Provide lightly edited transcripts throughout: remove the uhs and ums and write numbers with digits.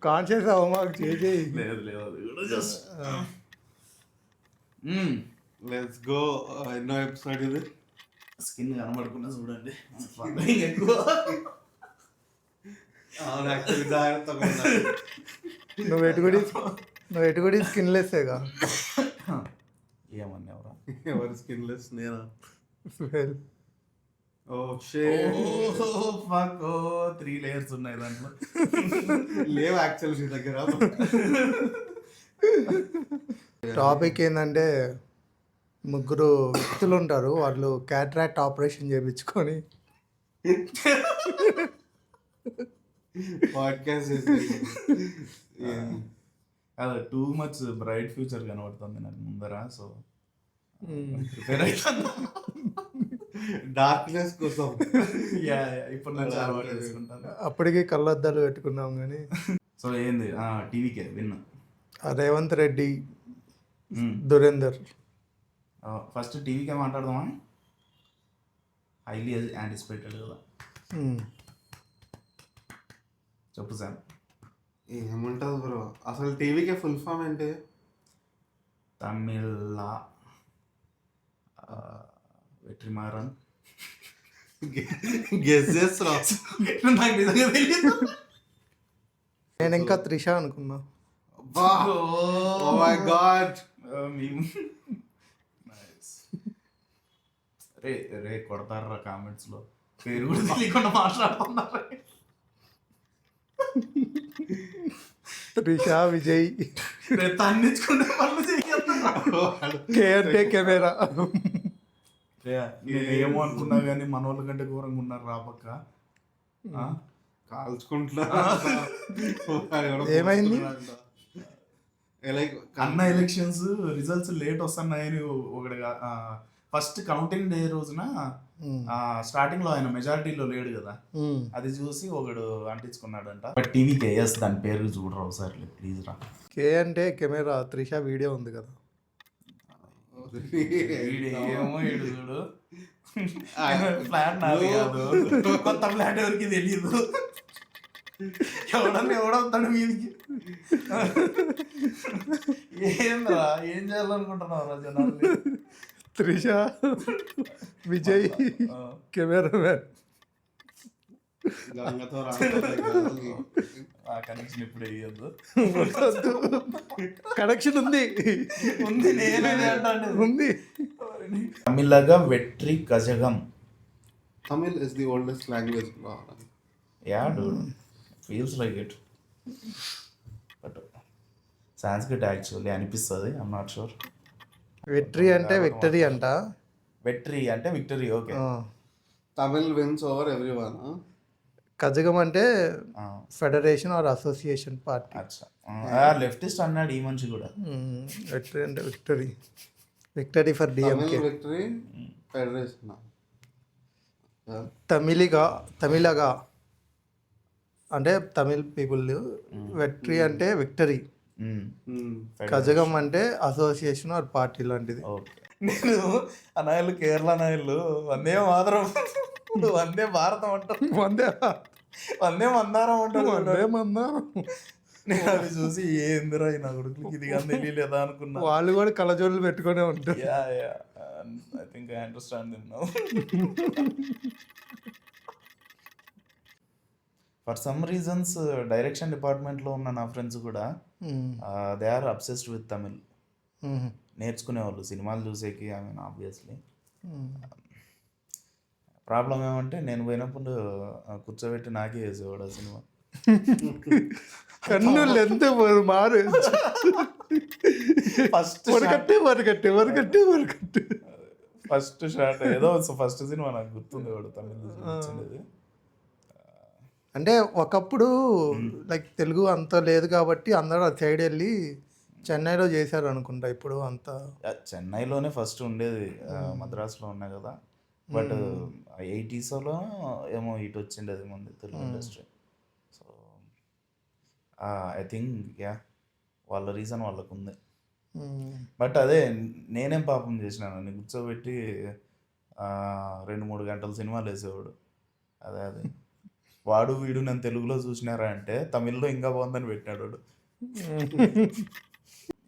Conscious అవ్వ మాకు చేసేయి. లేదు లేదు అది కూడా జస్ట్ లెట్స్ గో. ఎన్నో ఎపిసోడ్ ఇది? స్కిన్ కనబడకుండా చూడండి. ఫంగరింగ్ ఎక్కువ. అవును, యాక్చువల్లీ జాగ్రత్తగా ఉండాలి. నువ్వు ఎటుగుడి స్కిన్లెస్సేగా. ఏమన్నా ఎవరా ఎవరు స్కిన్లెస్? నేనా? వెల్ ఓ షేట్. ఫక్ 3 లేయర్స్ ఉన్నాయి దాంట్లో. లేవు యాక్చువల్లీ నీ దగ్గర. టాపిక్ ఏంటంటే ముగ్గురు వ్యక్తులు ఉంటారు, వాళ్ళు క్యాట్రాక్ట్ ఆపరేషన్ చేయించుకొని పాడ్కాస్ట్ అదే టూ మచ్ బ్రైట్ ఫ్యూచర్ కనబడుతుంది నాకు ముందర. సో ప్రిపేర్ అవుతాను డార్క్నెస్ కోసం. ఇప్పుడు నుంచి అలవాటు చేసుకుంటాను. అప్పటికి కళ్ళద్దాలు పెట్టుకున్నాం కానీ. సో ఏంది టీవీకే విన్ రేవంత్ రెడ్డి, దురేందర్. ఫస్ట్ టీవీకే మాట్లాడదామా? హైలీ యాంటిసిపేటెడ్ కదా. చెప్పు సార్. ఏముంటుంది బ్రో అసలు టీవీకే ఫుల్ ఫామ్ ఏంటి? తమిళ వెట్రిమారన్. గెస్ చేస్తున్నా. నాకు నిజంగా తెలియదు. నేను ఇంకా త్రిష అనుకున్నా. Oh my God. రే రే కొడతారా కామెంట్స్ లో, పేరు కూడా తెలియకుండా మాట్లాడుతున్నారు. త్రిష, విజయ్, తన్నించుకుంటే పనులు చేయగలుగుతున్నారు. కేఆర్టే కెమెరా. నేను ఏమో అనుకున్నా కానీ మన వాళ్ళ కంటే ఘోరంగా ఉన్నారు రాపక్క. కాల్చుకుంటున్నా. ఏమైంది? అన్న ఎలక్షన్స్ రిజల్ట్స్ లేట్ వస్తున్నాయని ఒకటిగా ఫస్ట్ కౌంటింగ్ డే రోజున స్టార్టింగ్ లో ఆయన మెజారిటీలో లేడు కదా, అది చూసి ఒకడు అంటించుకున్నాడంట. బట్ టీవీకి వేయస్ దాని పేరు చూడరా ఒకసారి ప్లీజ్ రా. కే అంటే కెమెరా, త్రిష వీడియో ఉంది కదా. ఏమో ఏడు చూడు, ఫ్లాట్ నాది కాదు, కొత్త ఫ్లాట్ ఎవరికి తెలియదు. ఎవడవుతాడు మీదికి. ఏంద్రా ఏం చేయాలనుకుంటున్నావు జనాల్ని? త్రిష, విజయ్, కెమెరామ్యాన్. ఆ కనెక్షన్ ఇప్పుడు వేయద్దు. కనెక్షన్ ఉంది ఉంది, నేనే ఉంది. Tamilaga Vetri Kazhagam. Tamil is the oldest language. Yeah, dude. Feels like it. But Sanskrit actually అనిపిస్తుంది. I'm not sure. వెట్రీ అంటే విక్టరీ అంట. వెట్రీ అంటే victory. Okay. Tamil wins over everyone. Kazhagam అంటే federation or association party. Leftist అన్నాడు ఈ మనిషి కూడా. వెట్రీ అంటే victory, victory for DMK. Victory federation. Tamizhaga అంటే తమిళ్ పీపుల్. వెట్రీ అంటే విక్టరీ. కజగం అంటే అసోసియేషన్ ఆర్ పార్టీ లాంటిది. నేను అనాయలు కేరళ నాయలు వందే మాత్రం, వందే భారతం అంటారు, వందే మందారం అంటారు. నేను అది చూసి ఏందిరా నా కొడుకులకి ఇది కానీ తెలియలేదా అనుకున్నా. వాళ్ళు కూడా కళ్ళజోళ్ళు పెట్టుకునే ఉంటారు. I think I understand them now. For some reasons direction డిపార్ట్మెంట్లో ఉన్న నా ఫ్రెండ్స్ కూడా they are obsessed with Tamil. నేర్చుకునేవాళ్ళు సినిమాలు చూసేకి. ఐ మీన్ ఆబ్వియస్లీ ప్రాబ్లం ఏమంటే నేను పోయినప్పుడు కూర్చోబెట్టి నాకే వేసేవాడు ఆ సినిమా. కన్నులు ఎంత మారు. ఫస్ట్ ఫస్ట్ షాట్ ఏదో ఫస్ట్ సినిమా నాకు గుర్తుంది వాడు తమిళ. అంటే ఒకప్పుడు లైక్ తెలుగు అంత లేదు కాబట్టి అందరూ అటు సైడ్ వెళ్ళి చెన్నైలో చేశారు అనుకుంటా. ఇప్పుడు అంతా చెన్నైలోనే ఫస్ట్ ఉండేది, మద్రాసులో ఉన్నాయి కదా. బట్ 80sలో ఏమో ఇటు వచ్చిండేది ముందు Telugu industry. So I think వాళ్ళ రీజన్ వాళ్ళకు ఉంది. బట్ అదే నేనేం పాపం చేసినాను, నన్ను కూర్చోబెట్టి 2-3 గంటల సినిమాలు వేసేవాడు. అదే వాడు వీడు నేను తెలుగులో చూసినారా అంటే తమిళ్లో ఇంకా బాగుందని పెట్టినాడు వాడు.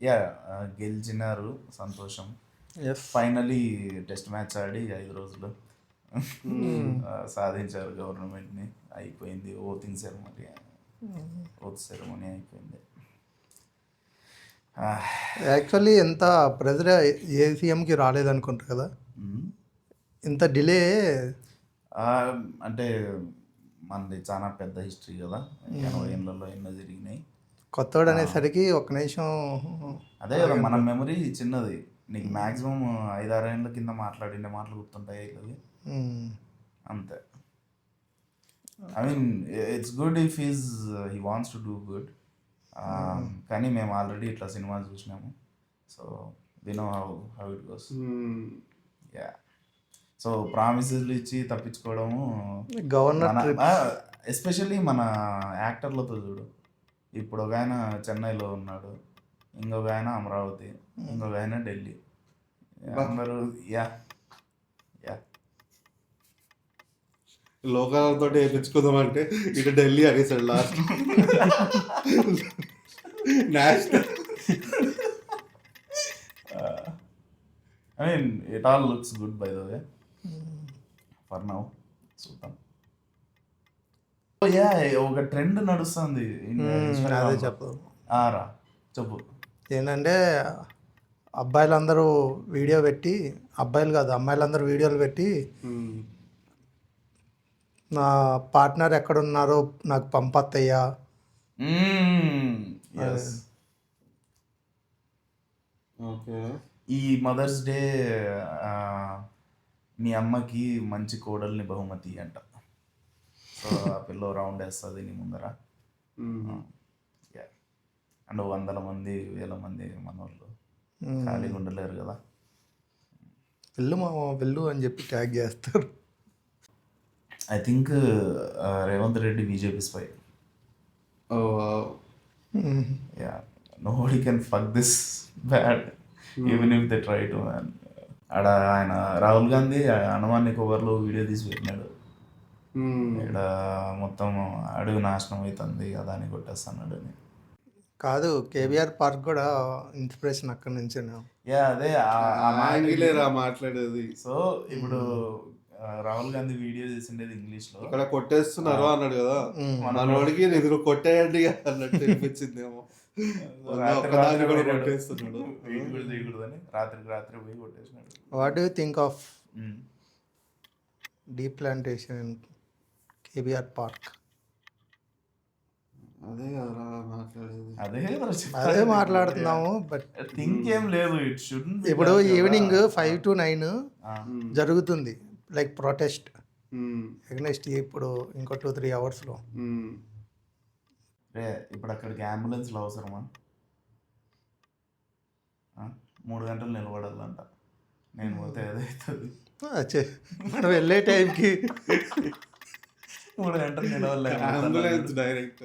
యా గెలిచినారు, సంతోషం. ఎస్. ఫైనలీ టెస్ట్ మ్యాచ్ ఆడి 5 రోజులు సాధించారు గవర్నమెంట్ని. అయిపోయింది ఓత్ సెరమనీ అయిపోయింది. యాక్చువల్లీ ఎంత ప్రెజర్ ఏ సీఎంకి రాలేదనుకుంటారు కదా, ఇంత డిలే. అంటే మనది చాలా పెద్ద హిస్టరీ కదా, 80 ఏళ్ళలో ఎన్నో జరిగినాయి. కొత్తవాడు అనేసరికి ఒక్క నిమిషం. అదే కదా మన మెమరీ చిన్నది. నీకు మ్యాక్సిమం 5-6 ఏళ్ళ కింద మాట్లాడిన మాటలు గుర్తుంటాయి అవి అంతే. I mean it's good if he wants to do good. కానీ మేము ఆల్రెడీ ఇట్లా సినిమా చూసినాము, so we know how it goes. Yeah, so ప్రామిసెస్లు ఇచ్చి తప్పించుకోవడము గవర్నర్ ఎస్పెషల్లీ మన యాక్టర్లతో చూడు. ఇప్పుడు ఒక ఆయన చెన్నైలో ఉన్నాడు, ఇంకొక ఆయన అమరావతి, ఇంకొక ఆయన ఢిల్లీ. అందరూ యా యా లోకాలతో వేయించుకుందాం అంటే ఇటు ఢిల్లీ అనేసాడు last. National I mean it all looks good by the way for now. చూద్దాం. యా, ఒక ట్రెండ్ నడుస్తుంది అదే చెప్పదు. రా చెప్పు. ఏంటంటే అబ్బాయిలందరూ వీడియో పెట్టి, అబ్బాయిలు కాదు అమ్మాయిలందరూ వీడియోలు పెట్టి నా పార్ట్నర్ ఎక్కడున్నారో నాకు పంపత్తయ్యా. ఓకే, ఈ మదర్స్ డే మీ అమ్మకి మంచి కోడల్ని బహుమతి అంట. సో ఆ పిల్ల రౌండ్ వేస్తుంది నీ ముందర. అండ్ 100 మంది 1000 మంది మనోళ్ళు ఖాళీగా ఉండలేరు కదా. వెళ్ళు మా వెళ్ళు అని చెప్పి ట్యాగ్ చేస్తారు. I think Revanth Reddy BJP spy. Yeah, nobody can fuck this bad even if they try to. Man, ఆడ ఆయన రాహుల్ గాంధీ హనుమాన్ని కొబ్బరిలో వీడియో తీసి పెట్టినాడు. ఇక్కడ మొత్తం అడవి నాశనం అవుతుంది కదా అని కొట్టేస్తున్నాడు అని. కాదు, కేబీఆర్ పార్క్ కూడా ఇన్స్పిరేషన్ అక్కడి నుంచి. యా, అదే ఆంగిలేరా మాట్లాడేది. సో ఇప్పుడు రాహుల్ గాంధీ వీడియో చేసిండేది ఇంగ్లీష్లో. అక్కడ కొట్టేస్తున్నారు అన్నాడు కదా, మనోడికి ఎదురు కొట్టేయండి అన్నట్టు అనిపించిందేమో. ఒక్కదాన్ని కూడా కొట్టేస్తున్నాడు. తీయకూడదని రాత్రికి రాత్రి పోయి కొట్టేసినాడు. What do think of deplantation in KBR park? అదే కదరా మాట్లాడేది. అదే మాట్లాడుతున్నాము. బట్ థింక్ ఏం లేదు. ఇట్ షుడ్ ఇప్పుడు ఈవినింగ్ 5 to 9 జరుగుతుంది, లైక్ ప్రొటెస్ట్ అగెన్స్ట్. ఇప్పుడు ఇంకో 2-3 అవర్స్లో రే ఇప్పుడు అక్కడికి అంబులెన్స్లో అవసరమా? 3 గంటలు నిలబడాలంట. నేను పోతే ఏదవుతుంది? మనం వెళ్ళే టైంకి 3 గంటలు అంబులెన్స్ డైరెక్ట్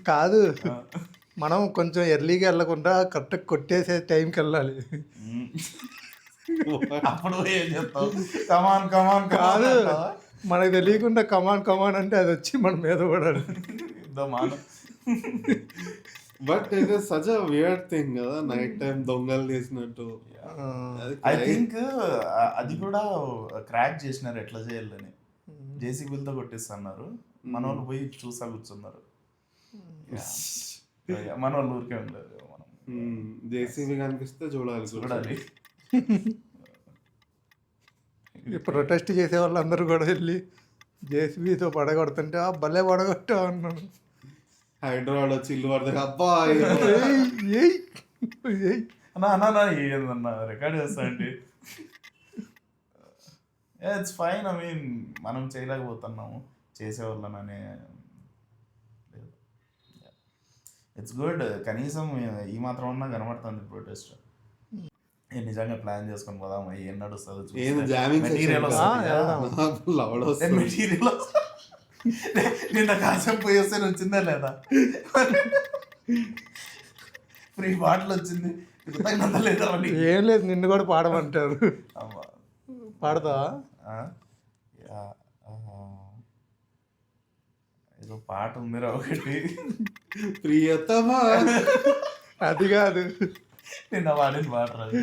కాదు, మనం కొంచెం ఎర్లీగా వెళ్ళకుండా కరెక్ట్ కొట్టేసే టైంకి వెళ్ళాలి. అప్పుడు ఏం చెప్తావు? కమాన్ కమాన్ కాదు, మనకు తెలియకుండా కమాన్ కమాన్ అంటే అది వచ్చి మన మీద పడాలి. But it is such a weird thing కదా, నైట్ టైం దొంగలు చేసినట్టు. ఐ థింక్ అది కూడా క్రాక్ చేసినారు ఎట్లా చేయాలని. జేసీబీలతో కొట్టిస్తున్నారు, మన వాళ్ళు పోయి చూసా కూర్చున్నారు. మన వాళ్ళు ఊరికే ఉండరు. మనం జేసీబీ కనిపిస్తే చూడాలి. ప్రొటెస్ట్ చేసే వాళ్ళందరూ కూడా వెళ్ళి జేసీబీతో పడగొడుతుంటే భలే పడగొట్టా అన్నాను. హైదరాబాద్ వచ్చి ఇల్లు పడతాయి. అబ్బా ఏందన్నా రికార్డ్ చేస్తా అండి. It's fine. ఐ మీన్ మనం చేయలేకపోతున్నాము, చేసేవాళ్ళననే. ఇట్స్ గుడ్, కనీసం ఈ మాత్రం అన్నా కనబడుతుంది ప్రొటెస్ట్. నిజంగా ప్లాన్ చేసుకొని పోదాం. ఏం నడుస్తుంది మెటీరియల్ నిన్న కాసేపు పోయి వస్తే వచ్చిందా లేదా? ఫ్రీ బాటిల్ వచ్చింది లేదా? ఏం లేదు, నిన్ను కూడా పాడమంటారు. పాడతావా? ఏదో పాట ఉందిరా ఒకటి, ప్రియతమా అది కాదు, నిన్న పాడిన పాట రాదు.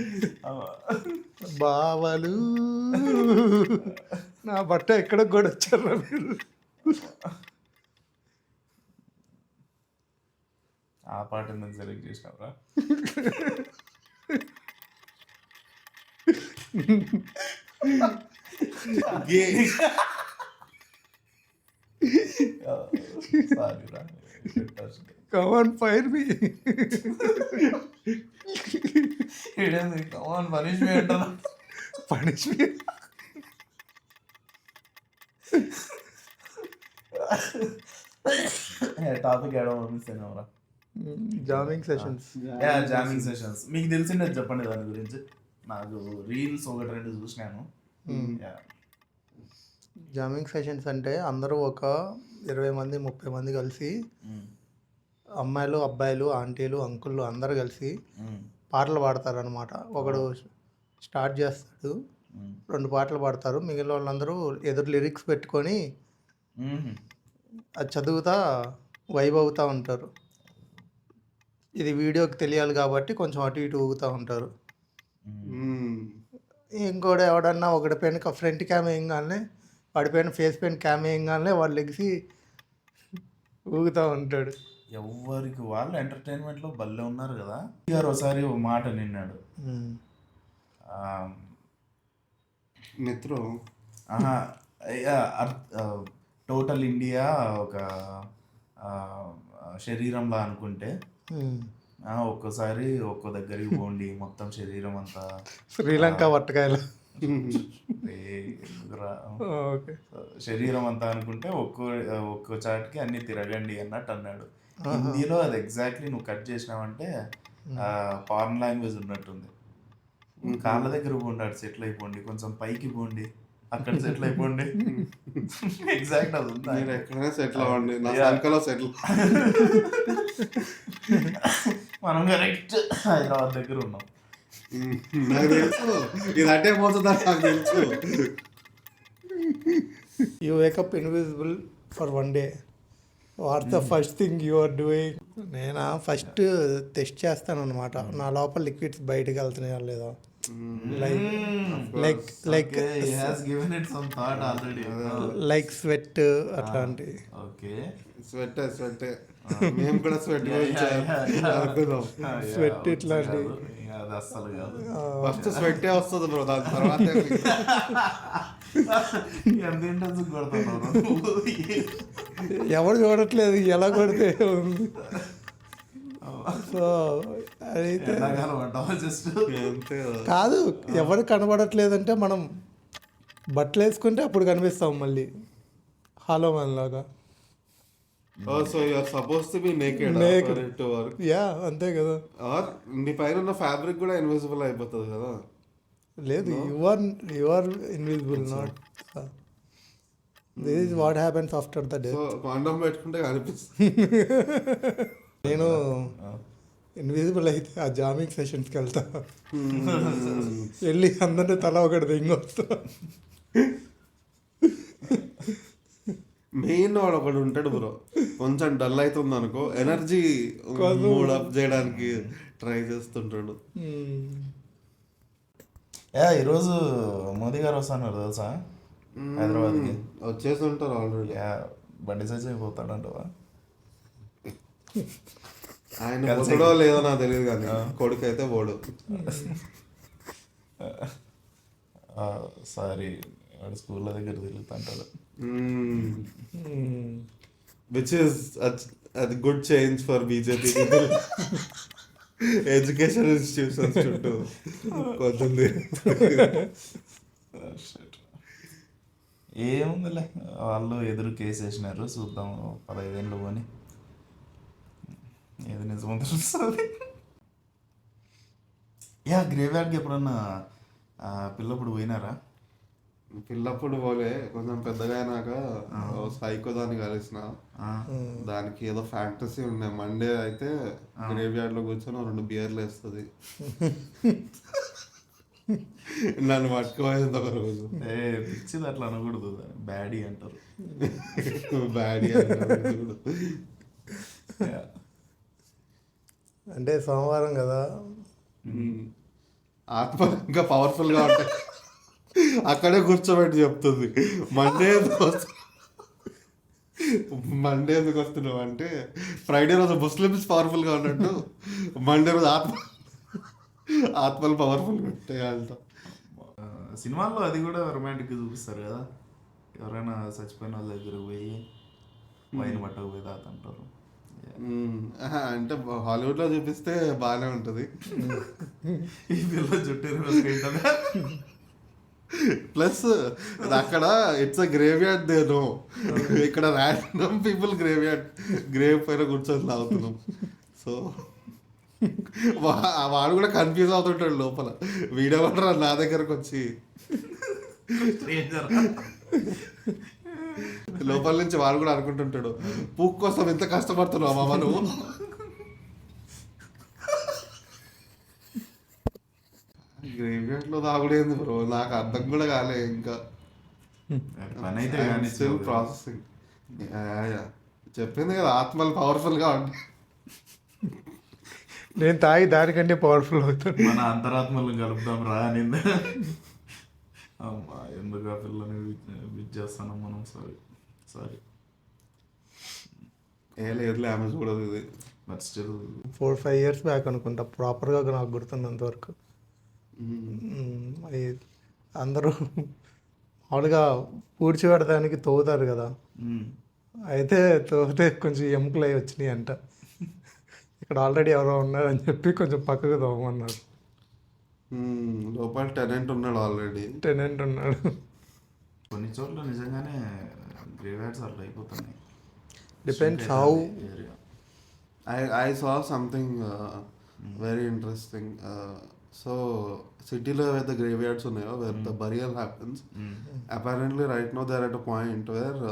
బావలు నా బట్ట ఎక్కడ కూడా వచ్చారా మీరు? ఆ పాట ఎందుకు సెలెక్ట్ చేసినావురా? గే సారీరా. కమాన్ ఫైర్ మీ. కమాన్ పనిష్మెంట్ పనిష్మెంట్. టాపిక్ ఏడో పంపిస్తాను. Jamming sessions. జామింగ్ సెషన్స్ మీకు తెలిసిందే చెప్పండి దాని గురించి. నాకు రీల్స్ ఒకటి రెండు చూసినాను. జామింగ్ సెషన్స్ అంటే అందరూ ఒక 20 మంది 30 మంది కలిసి, అమ్మాయిలు అబ్బాయిలు ఆంటీలు అంకుళ్ళు అందరు కలిసి పాటలు పాడతారనమాట. ఒకడు స్టార్ట్ చేస్తాడు, 2 పాటలు పాడతారు, మిగిలిన వాళ్ళందరూ ఎదురు లిరిక్స్ పెట్టుకొని అది చదువుతా వైబ్ అవుతూ ఉంటారు. ఇది వీడియోకి తెలియాలి కాబట్టి కొంచెం అటు ఇటు ఊగుతూ ఉంటారు. ఇంకోటి ఎవడన్నా ఒకటి పైన ఫ్రంట్ క్యామ్ వేయగానే వాడి పైన ఫేస్ పైన క్యామ్ వేయగానే వాడు లెగిసి ఊగుతూ ఉంటాడు. ఎవరికి వాళ్ళు ఎంటర్టైన్మెంట్లో భలే ఉన్నారు కదా. గారు ఒకసారి ఒక మాట నిన్నాడు, మిత్రం టోటల్ ఇండియా ఒక శరీరంలా అనుకుంటే ఒక్కోసారి ఒక్కో దగ్గరికి పోండి, మొత్తం శరీరం అంతా శ్రీలంక వట్టకాయలు శరీరం అంతా అనుకుంటే ఒక్కో చాటికి అన్ని తిరగండి అన్నట్టు అన్నాడు. హిందీలో అది ఎగ్జాక్ట్లీ నువ్వు కట్ చేసినావంటే ఫారెన్ లాంగ్వేజ్ ఉన్నట్టుంది. కాళ్ళ దగ్గర పోండి, అటు సెటిల్ అయిపోండి, కొంచెం పైకి పోండి, అక్కడ సెటిల్ అయిపోండి. ఎగ్జాక్ట్ అది ఉంది. మీరు ఎక్కడైనా సెటిల్ అవ్వండి, నా సంకలో సెటిల్. మనం కరెక్ట్ హైదరాబాద్ దగ్గర ఉన్నాం. నాకు తెలుసు ఇది అటే పోతుందని నాకు తెలుసు. You wake up invisible for 1 day. What the first thing you are doing? నేను ఫస్ట్ టెస్ట్ చేస్తాను అనమాట, నా లోపల లిక్విడ్స్ బయటకు వెళ్తున్నాయా లేదా. లైక్ స్వెట్ అట్లాంటి. స్వెట్ మేము కూడా స్వెట్ స్వెట్ ఇట్లాంటి. ఫస్ట్ స్వెట్ వస్తుంది బ్రో, దాని తర్వాత ఎవరు చూడట్లేదు, ఎలా కొడితే సో అయితే కాదు, ఎవరు కనబడట్లేదంటే మనం బట్టలు వేసుకుంటే అప్పుడు కనిపిస్తాం మళ్ళీ హాలో మ్యాన్ లాగా. So you are suppose to be naked for it to work. Yeah అంతే కదా. ఆర్ నీ పైన ఉన్న ఫ్యాబ్రిక్ కూడా ఇన్విజిబుల్ అయిపోతుంది కదా. లేదు, you are invisible, not this is what happens after the death. So condom పెట్టుకుంటే కనిపిస్తుంది. నేను ఇన్విజిబుల్ అయితే ఆ జామింగ్ సెషన్స్కి వెళ్తా, వెళ్ళి అందరినీ తల ఒకటి దింగొస్తా. మెయిన్ వాడు ఒకడు ఉంటాడు బ్రో, కొంచెం డల్ అవుతుంది అనుకో, ఎనర్జీ మూడ్ అప్ చేయడానికి ట్రై చేస్తుంటాడు. ఈరోజు మోదీ గారు వస్తున్నారు తెలుసా హైదరాబాద్కి. వచ్చేసి ఉంటారు ఆల్రెడీ. బండి సైజ్ అయిపోతాడంటవా? ఆయన పోతాడో లేదో నాకు తెలియదు కానీ కొడుకు అయితే పోడు. సారీ, వాడు స్కూళ్ళ దగ్గర తిరుగుతుంటాడు. విచ్ ఇస్ అది good change for BJP. Education institutions చుట్టూ కొంచెం ఏముందిలే, వాళ్ళు ఎదురు కేసు వేసినారు, చూద్దాం 15 ఏళ్ళు పోని ఏది నిజమో తెలుస్తుంది. గ్రేవ్ యార్డ్కి ఎప్పుడన్నా పిల్లప్పుడు పోయినారా? పిల్లప్పుడు పోలే, కొంచెం పెద్దగా అయినాక సైకో దాన్ని కలిసిన. దానికి ఏదో ఫ్యాంటసీ ఉండే, మండే అయితే గ్రేవ్ యార్డ్ లో కూర్చొని 2 బియర్లు వేస్తుంది. నన్ను పట్టుకోలేదు ఒక రోజు. ఏ పిచ్చిది అట్లా అనకూడదు, బ్యాడీ అంటారు. బ్యాడ్ చూడు. Yeah. అంటే సోమవారం కదా, ఆత్మ ఇంకా పవర్ఫుల్గా ఉంటాయి. అక్కడే కూర్చోబెట్టి చెప్తుంది మండే ఎందుకు వస్తున్నావు అంటే, ఫ్రైడే రోజు ముస్లిమ్స్ పవర్ఫుల్గా ఉన్నట్టు మండే రోజు ఆత్మలు పవర్ఫుల్ పెట్టేయాలంట. సినిమాల్లో అది కూడా రొమాంటిక్ చూపిస్తారు కదా, ఎవరైనా చచ్చిపోయిన వాళ్ళ దగ్గర పోయి వైన్ పట్టకపోయి తాతంటారు. అంటే హాలీవుడ్లో చూపిస్తే బాగానే ఉంటుంది. ఈ పిల్ల చుట్టూ ప్లస్ అక్కడ it's a grave yard they know, ఇక్కడ ర్యాండమ్ పీపుల్ గ్రేవ్ పైన కూర్చొని తాగుతున్నాం. సో వాడు కూడా కన్ఫ్యూజ్ అవుతుంటాడు లోపల, వీడేమంటారా నా దగ్గరకు వచ్చి లోపల నుంచి వాడు కూడా అనుకుంటుంటాడు, పూక్ కోసం ఎంత కష్టపడుతున్నావు మామ నువ్వు. గ్రేవ్యార్డ్ లో తాగుడేంది బ్రో, నాకు అర్థం కూడా కాలే ఇంకా. పని అయితే కానీ స్టిల్ ప్రాసెసింగ్. చెప్పింది కదా ఆత్మలు పవర్ఫుల్ గా ఉంటాయి. నేను తాగి దానికంటే పవర్ఫుల్ అవుతాను. మన అంతరాత్మలను కలుపుదాం రా నింద. అమ్మా ఎందుకు ఆ పిల్లని బిట్ చేస్తాను మనం. సారీ లేదులే, ఆమె చూడదు ఇది. బట్ స్టిల్ 4-5 years బ్యాక్ అనుకుంటా ప్రాపర్గా నాకు గుర్తున్నంత వరకు. అది అందరూ మామూలుగా పూడ్చిపెడతానికి తవ్వుతారు కదా, అయితే తవ్వితే కొంచెం ఎముకలు అవి వచ్చినాయి అంట. ఇక్కడ ఆల్రెడీ ఎవరో ఉన్నారని చెప్పి కొంచెం పక్కకు తవ్వమన్నారు. లోపల టెనెంట్ ఉన్నాడు, ఆల్రెడీ టెనెంట్ ఉన్నాడు. కొన్ని చోట్ల నిజంగానే గ్రేవ్యార్డ్స్ అట్లా అయిపోతున్నాయి. Depends how. I saw something very interesting. So సిటీలో ఏవైతే గ్రేవ్యార్డ్స్ ఉన్నాయో where the burial happens, apparently right now they're at a point where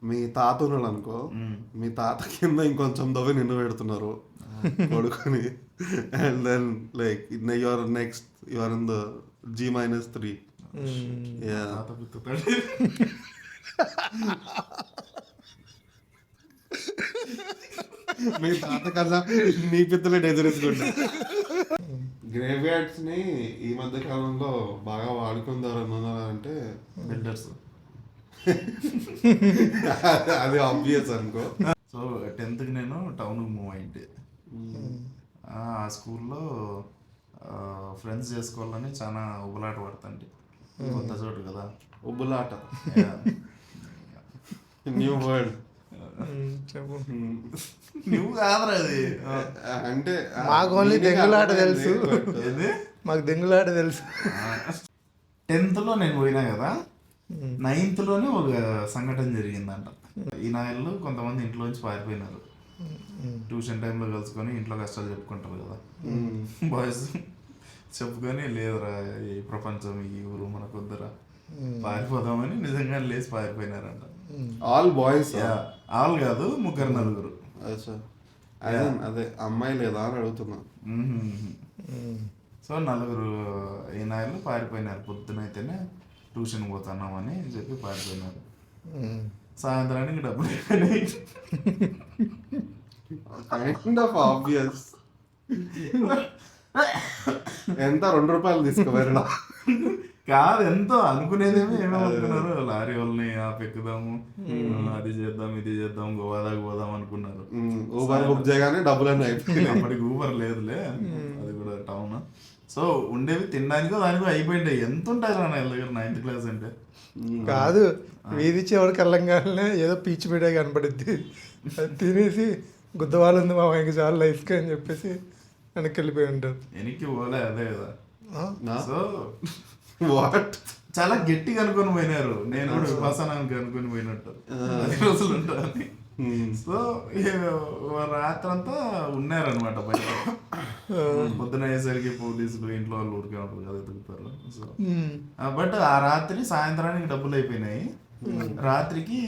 మీ తాత ఉన్నాడు అనుకో, మీ తాత కింద ఇంకొంచెం దవ్వి నిన్ను పెడుతున్నారు కొడుకుని. And then like your next your in the G-3. మీ తాత కన్నా నీ పిత్తలే డేంజరస్ కూడా. గ్రేవ్ యార్డ్స్ ని ఈ మధ్య కాలంలో బాగా వాడుకుందారు అంటే బిల్డర్స్. అది ఆబ్వియస్ అనుకో. సో 10th నేను టౌన్కి మూవ్ అయింటే, ఆ స్కూల్లో ఫ్రెండ్స్ చేసుకోవాలని చాలా ఉబలాట పడుతుంది. కొత్త చోటు కదా, ఉబ్బులాట, న్యూ వర్డ్. చెప్పు. నువ్వు కాదురా అది. అంటే మాకు ఓన్లీ దెంగులాట తెలుసు. మాకు దెంగులాట తెలుసు. 10th నేను పోయినా కదా, 9th ఒక సంఘటన జరిగిందంట. ఈ నాయళ్ళు కొంతమంది ఇంట్లోంచి పారిపోయినారు. ట్యూషన్ టైంలో కలుసుకొని ఇంట్లో కష్టాలు చెప్పుకుంటారు కదా బాయ్స్, చెప్పుకొని లేదురా ఈ ప్రపంచం ఈ ఊరు మనకు వద్దురా పారిపోదామని నిజంగా లేచి పారిపోయినారంట. All boys? ఆల్ కాదు, 3-4. అదే అమ్మాయి లేదా అని అడుగుతున్నా. సో 4 ఈ నాయలు పారిపోయినారు. పొద్దునైతేనే ట్యూషన్ పోతున్నామని చెప్పి పారిపోయినారు. సాయంత్రానికి డబ్బులు అయిపోయినాయి. Kind of obvious. ఎంత 2 రూపాయలు తీసుకోవారు కాదు, ఎంతో అనుకునేదేమో ఏమనుకున్నారు, లారీ వాళ్ళని ఆపెక్కుదాము, అది చేద్దాం ఇది చేద్దాం, గోవా దాకా పోదాం అనుకున్నారు. ఊబర్ బుక్ చేయగానే డబ్బులన్నీ అయిపోయినాయి. అప్పటికి ఊబర్ లేదులే, అది కూడా టౌన్. సో ఉండేవి తినడానికో దానికో అయిపోయింటాయి. ఎంత ఉంటాయి రా నా దగ్గర 9th క్లాస్ అంటే. కాదు, వీధి చివరికి వెళ్ళంగానే ఏదో పీచు పీడే కనపడుద్ది, అది తినేసి గుద్దవాళ్ళు ఉంది మా ఇంక చాలా లైఫ్కి అని చెప్పేసి వెనక్కి వెళ్ళిపోయి ఉంటారు. వెనక్కి పోలే, అదే కదా. సో వాట్ చాలా గట్టిగా అనుకొని పోయినారు. నేను కూడా విపాసనానికి అనుకొని పోయినట్టు 10 రోజులు ఉంటారని. సో రాత్రంతా ఉన్నారనమాట బయట. పొద్దున అయ్యేసరికి పోలీసులు ఇంట్లో వాళ్ళు ఊరికే ఉంటారు కదా, ఎదుగుతారు. సో బట్ ఆ రాత్రి సాయంత్రానికి డబ్బులు అయిపోయినాయి. రాత్రికి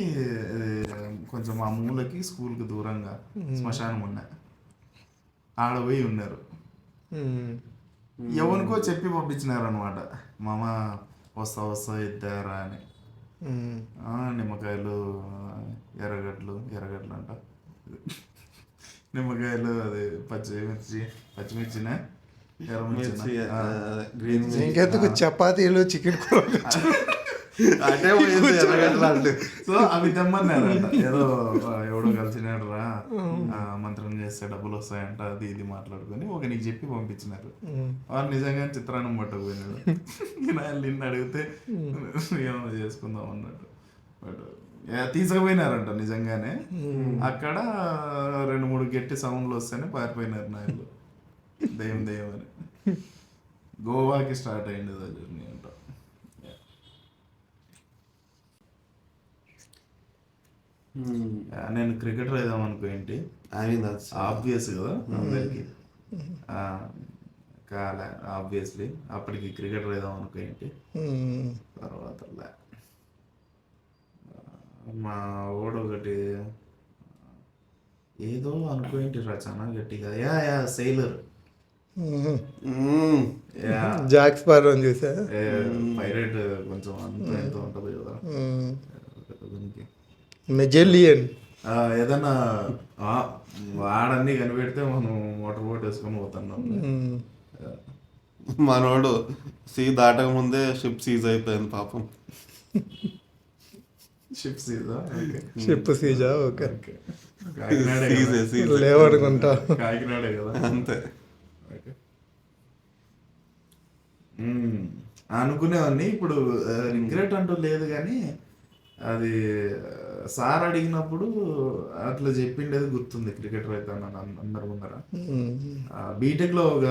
కొంచెం ఆ మూలకి స్కూల్కి దూరంగా శ్మశానం ఉన్నాయి, ఆడ పోయి ఉన్నారు. ఎవరికో చెప్పి పంపించినారు అనమాట, మామ వస్తా ఇద్దారా అని. నిమ్మకాయలు, ఎర్రగడ్డలు అంట, నిమ్మకాయలు, అది పచ్చిమిర్చిన, ఎర్రమిర్చి, గ్రీన్ ఇంకెందుకు చపాతీలు, చికెన్ కూర. అంటే ఎర్రగడ్డలు. సో అవి తెమ్మన్నారంట. ఏదో ఎవడో కలిసినాడు రా, మంత్రం చేస్తే డబ్బులు వస్తాయంట, అది ఇది మాట్లాడుకొని ఒక నీకు చెప్పి పంపించినారు. వాడు నిజంగా చిత్రాన్నం పట్టకపోయినాడు. నిన్ను అడిగితే ఏమన్నా చేసుకుందాం అన్నట్టు. బట్ తీసుకుపోయినారంట నిజంగానే. అక్కడ 2-3 గట్టి సౌండ్లు వస్తేనే పారిపోయినారు నా ఇల్లు. దెయ్యం అని. గోవాకి స్టార్ట్ అయింది ఆ జర్నీ అంట. నేను క్రికెటర్ అయిదాం అనుకో ఏంటి, ఆబ్వియస్ కదా అందరికి, ఆబ్వియస్లీ అప్పటికి క్రికెటర్ అయిదాం అనుకో ఏంటి. తర్వాత మా ఓడు ఒకటి ఏదో అనుకో ఏంటి రా చాలా గట్టిగా, యా సెయిలర్, జాక్ స్పారో అని చూసా. పైరేట్ కొంచెం అంత ఎంత ఉంటుంది కదా దానికి. మెజెలియన్ ఏదన్నా వాడన్నీ కనిపెడితే మనం వాటర్ బోట్ వేసుకొని పోతున్నాం. మనోడు సీ దాటక ముందే షిప్ సీజ్ అయిపోయింది పాపం. షిప్ సీజా? ఓకే, కాకినాడే లేవనుకుంటా. కాకినాడే కదా అంతే. అనుకునేవాడిని. ఇప్పుడు రిగ్రెట్ అంటూ లేదు, కానీ అది సార్ అడిగినప్పుడు అట్లా చెప్పిండేది గుర్తుంది, క్రికెటర్ అవుతాను అందరు ముందర. బీటెక్లో ఒక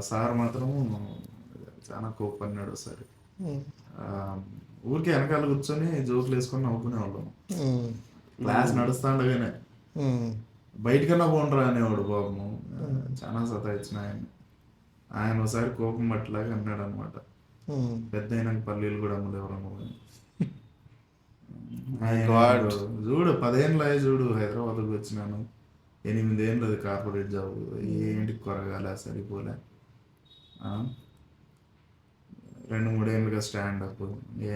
సార్ మాత్రం చాలా కోపన్నాడు ఒకసారి. ఊరికే వెనకాల కూర్చొని జోకులు వేసుకొని నవ్వుకునే వాళ్ళం. క్లాస్ నడుస్తా ఉండగానే బయటకన్నా పోండ్రా అనేవాడు బాబు. చాలా సతాయించిన ఆయన ఒకసారి కోపం పట్టలాగా అన్నాడు అనమాట, పెద్ద అయినాక పల్లీలు కూడా అమ్మలేవరమ్మ. చూడు 10 ఏళ్ళు అయ్యి చూడు, హైదరాబాద్కి వచ్చినాను, 8 ఏళ్ళు అది కార్పొరేట్ జాబ్, ఏంటి కొరగాలే సరిపోలే. 2-3 ఏళ్ళుగా స్టాండప్,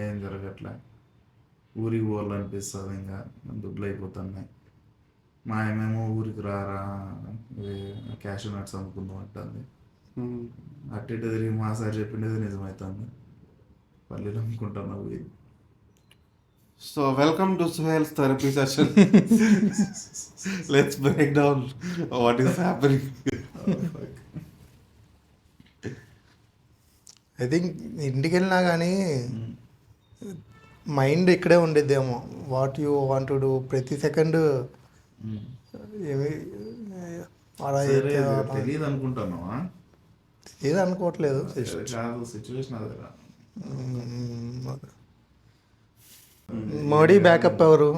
ఏం జరగట్లే. ఊరికి పోవాలనిపిస్తుంది, ఇంకా దుడ్లు అయిపోతున్నాయి. మా ఏమేమో ఊరికి రారా క్యాష్ నట్స్ అమ్ముకుందాం అంటుంది. అట్టి తిరిగి మా సార్ చెప్పిండేది నిజమవుతుంది, పల్లీలు అమ్ముకుంటున్నావు. So welcome to Suhail's therapy session. Let's break down what is happening. I think ఇంటికి వెళ్ళినా కానీ మైండ్ ఇక్కడే ఉండేదేమో. What you want to do ప్రతి సెకండ్ ఏమి అలా తెలియదు అనుకుంటున్నావా? ఏది అనుకోవట్లేదు, సిచ్యువేషన్ అదే. మోడీ బ్యాకప్ ఎవరు?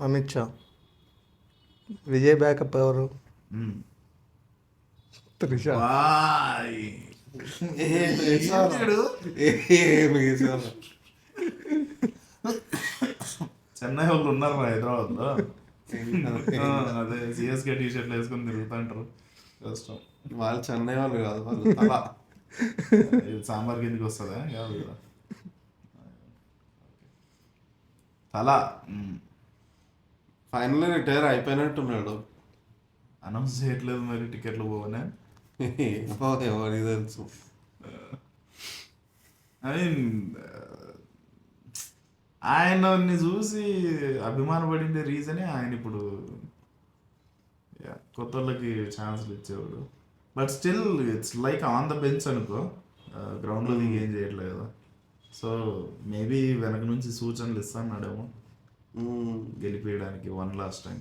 అమిత్ షా. విజయ్ బ్యాకప్ ఎవరు? త్రిష. చెన్నై వాళ్ళు ఉన్నారు హైదరాబాద్ లో, అదే సిఎస్కే టీ షర్ట్లు వేసుకొని తిరుగుతుంటారు. కష్టం. వాళ్ళు చెన్నై వాళ్ళు కాదు, వాళ్ళు సాంబార్ కిందకి వస్తుందా? కాదు కదా, తలా. Finally retire అయిపోయినట్టున్నాడు. అనౌన్స్ చేయట్లేదు మరి, టికెట్లు పోవనే. ఎవరికి తెలుసు. ఐ మీన్ ఆయన్ని చూసి అభిమానపడిండే రీజనే ఆయన ఇప్పుడు కొత్త వాళ్ళకి ఛాన్సులు ఇచ్చేవాడు. But still it's like on the bench అనుకో, గ్రౌండ్లో దిగి ఏం చేయట్లేదు కదా. సో మేబీ వెనక నుంచి సూచనలు ఇస్తాన్నాడేమో గెలిపేయడానికి వన్ లాస్ట్ టైం.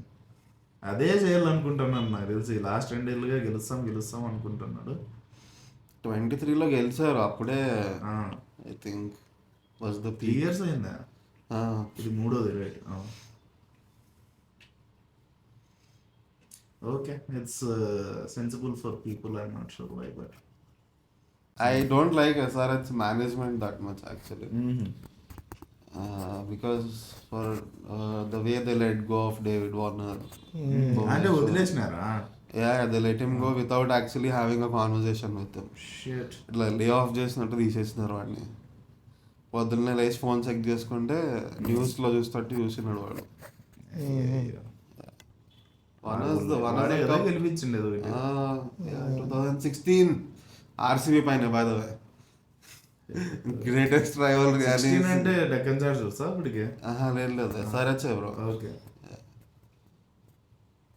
అదే చేయాలనుకుంటున్నాను నాకు తెలిసి. లాస్ట్ 2 ఏళ్ళుగా గెలుస్తాం అనుకుంటున్నాడు. 23లో గెలిచారు అప్పుడే. I think was the 3 years అయిందా? ఇది 3వ right. Okay, it's sensible for people. I'm not sure why, but I don't like SRH management that much actually. Because for the way they let go of David Warner. అంటే వదిలేసినారా? Yeah, they let him go without actually having a conversation with him. Shit. ఇట్లా lay off చేసినట్టు తీసేసినారు వాడిని. పొద్దున్నే లేచి phone check చేసుకుంటే న్యూస్లో చూసినట్టు చూసినాడు వాడు. వాడే కదా గెలిపించిండేది ఒకటి. 2016 ఆర్సీబీ పైన by the way greatest rivalry అని. 16 అంటే డెక్కన్ చార్జర్సా అప్పటికే? లేదు SRH బ్రో. ఓకే,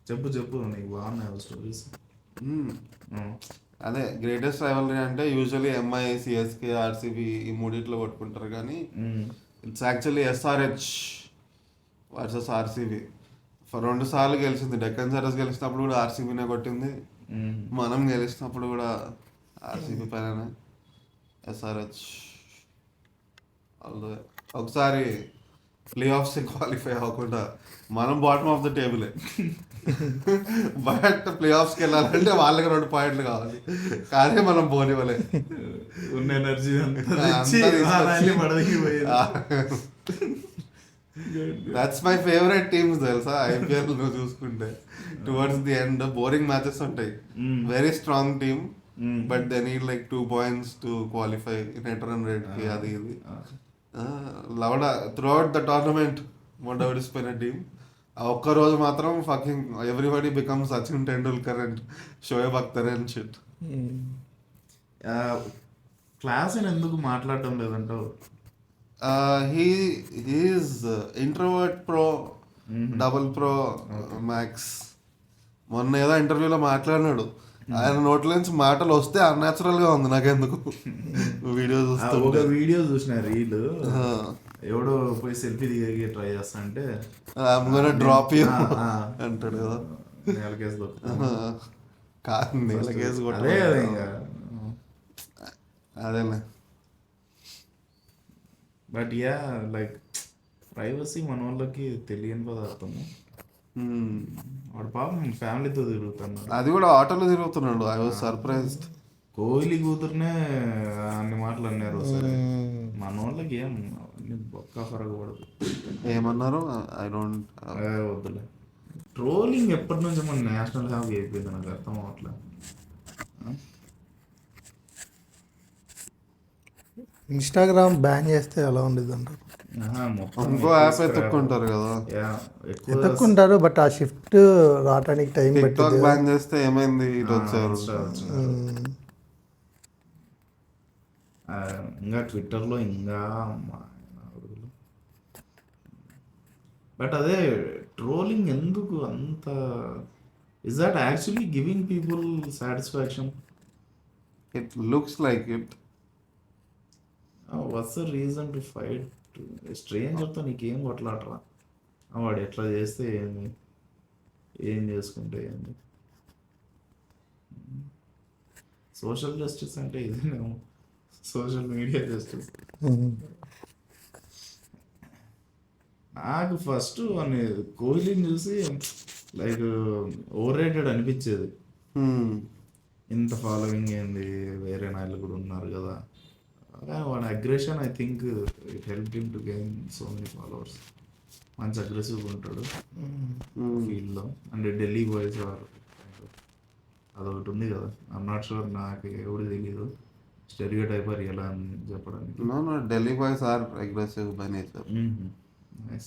చెప్పు నీకు బాగున్నాయి స్టోరీస్. అదే గ్రేటెస్ట్ రైవల్రీ అంటే యూజువల్లీ ఎంఐ, సిఎస్కే, ఆర్సీబీ ఈ మూడిట్లో కొట్టుకుంటారు కానీ it's actually SRH versus RCB. 2 సార్లు గెలిచింది. డెక్కన్ చార్జర్స్ గెలిచినప్పుడు కూడా ఆర్సీబీనే కొట్టింది, మనం గెలిచినప్పుడు కూడా ఆర్సీబీ పైన SRH. ఒకసారి ప్లే ఆఫ్స్ క్వాలిఫై అవ్వకుండా మనం బాటమ్ ఆఫ్ ద టేబులే, బట్ ప్లే ఆఫ్స్కి వెళ్ళాలంటే వాళ్ళకి 2 పాయింట్లు కావాలి, కానీ మనం పోనివ్వలే. ఉన్న energy that's my favourite teams తెలుసా ఐపీఎల్ నువ్వు చూసుకుంటే. Towards the end boring matches ఉంటాయి. Very strong team but they need like 2 points to qualify net run rate కి అది ఇది. లవడా త్రూ అవుట్ ద టోర్నమెంట్ మొండ విడిసిపోయిన టీం. ఆ ఒక్కరోజు మాత్రం fucking everybody become Sachin Tendulkar and Shoaib Akhtar and shit. Class అని ఎందుకు మాట్లాడటం లేదంటావు? He's introvert pro, double pro max. మొన్న ఏదో ఇంటర్వ్యూలో మాట్లాడినాడు, ఆయన నోట్ల నుంచి మాటలు వస్తే అన్యాచురల్ గా ఉంది నాకెందుకు. వీడియో చూస్తూ ఒక వీడియో చూసిన రీల్, ఎవడో పోయి సెల్ఫీ దిగి ట్రై చేస్తా అంటే I'm gonna drop you అంటాడు కదా. నేలకేసి కాదు నేలకేసి అదే కదా ఇంకా. అదేలే. బట్ యా లైక్ ప్రైవసీ మన వాళ్ళకి తెలియని పదార్థము. వాడు పాపం ఫ్యామిలీతో తిరుగుతున్నాడు. అది కూడా ఆటోలో తిరుగుతున్నాడు. I was surprised. కోహ్లీ కూతురునే అన్ని మాటలు అన్నారు. సరే మన వాళ్ళకి ఏం బొక్క ఫరగబడదు. ఏమన్నారు? ఐ డోంట్ వద్దులే. ట్రోలింగ్ ఎప్పటి నుంచి మన నేషనల్ హ్యాబీ అయిపోయింది, నాకు అర్థం అవట్లే. ఇన్స్టాగ్రామ్ బ్యాన్ చేస్తే ఎలా ఉండేది అంటారు? ఇంకో యాప్ ఎత్తుక్కుంటారు కదా. ఎత్తుక్కుంటారు బట్ ఆ షిఫ్ట్ రావడానికి టైం టిక్టాక్ బ్యాన్ చేస్తే ఏమైంది, ఇటు వచ్చారు. ఇంకా ట్విట్టర్లో ఇంకా బట్ అదే ట్రోలింగ్ ఎందుకు అంత? Is that actually giving people satisfaction? It looks like it. What's the reason to fight? స్ట్రేంజర్తో నీకేం కొట్లాడరా? వాడు ఎట్లా చేస్తే ఏంది, ఏం చేసుకుంటే ఏంది? సోషల్ జస్టిస్ అంటే ఇదేనేమో, సోషల్ మీడియా జస్టిస్. నాకు ఫస్ట్ అని కోహ్లీని చూసి లైక్ ఓవర్ రేటెడ్ అనిపించేది. ఇంత ఫాలోయింగ్ ఏంది, వేరే నాయకులు కూడా ఉన్నారు కదా. వాడు aggression I think it help him to gain so many followers. మంచి అగ్రెసివ్గా ఉంటాడు ఫీల్డ్లో. అండ్ ఢిల్లీ బాయ్స్ వారు అదొకటి ఉంది కదా. ఐమ్ నాట్ షూర్, నాకు ఎవడు తెలియదు స్టెరియో టైప్ ఎలా అని చెప్పడానికి. Delhi boys are aggressive by nature. Nice.